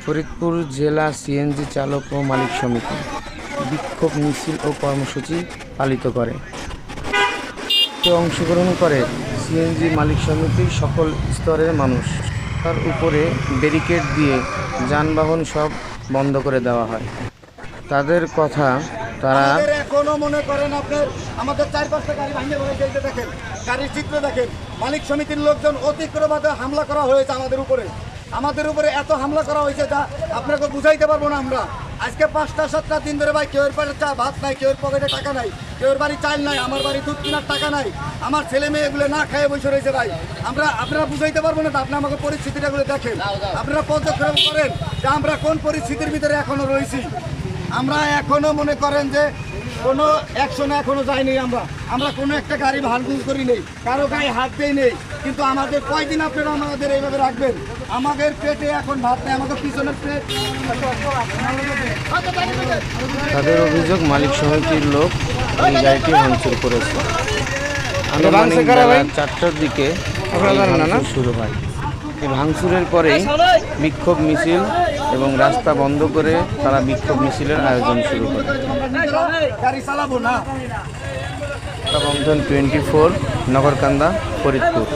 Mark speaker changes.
Speaker 1: ফরিদপুর জেলা সিএনজি চালক ও মালিক সমিতি বিক্ষোভ মিছিল ও কর্মসূচি পালিত করে। অংশগ্রহণ করে সিএনজি মালিক সমিতির সকল স্তরের মানুষ। তার উপরে ব্যারিকেড দিয়ে যানবাহন সব বন্ধ করে দেওয়া হয়। তাদের কথা, তারা
Speaker 2: এখনো মনে করেন আপনার আমাদের 4-5টা গাড়ি ভাঙে ভেঙে ফেলতে দেখেন, গাড়ির চিত্র দেখেন। মালিক সমিতির লোকজন অতিক্রমভাবে হামলা করা হয়েছে আমাদের উপরে এত হামলা করা হয়েছে যা আপনাকে বুঝাইতে পারবো না। আমরা আজকে 5-7টা দিন ধরে ভাই কেউর বাড়ি ভাত নাই, কেউর পকেটে টাকা নাই, কেউর বাড়ি চাল নাই, আমার বাড়ি দুধ কেনার টাকা নাই, আমার ছেলে মেয়ে এগুলো না খেয়ে বসে রয়েছে ভাই। আপনারা বুঝাইতে পারবো না। আপনি আমাকে পরিস্থিতিটাগুলো দেখেন, আপনারা পর্যবেক্ষণ করেন যে আমরা কোন পরিস্থিতির ভিতরে এখনো রয়েছি। আমরা এখনো মনে করেন যে কোনো অ্যাকশনে এখনো যাইনি। আমরা কোনো একটা গাড়ি ভাঙচুর করি নেই, কারো গায়ে হাত দেই নেই। কিন্তু আমাদের কয়দিন আপনারা আমাদের এইভাবে রাখবেন? আমাদের পেটে এখন ভাত নেই, আমাদের পিছনের পেট।
Speaker 1: তাদের অভিযোগ মালিক সমিতির লোক এই গাড়িটি ভাঙচুর করেছে। আনুমানিক বেলা 4টার দিকে শুরু হয়। এই ভাঙচুরের পরেই বিক্ষোভ মিছিল এবং রাস্তা বন্ধ করে তারা বিক্ষোভ মিছিলের আয়োজন শুরু করে। বন্ধন 24 নগরকান্দা, ফরিদপুর।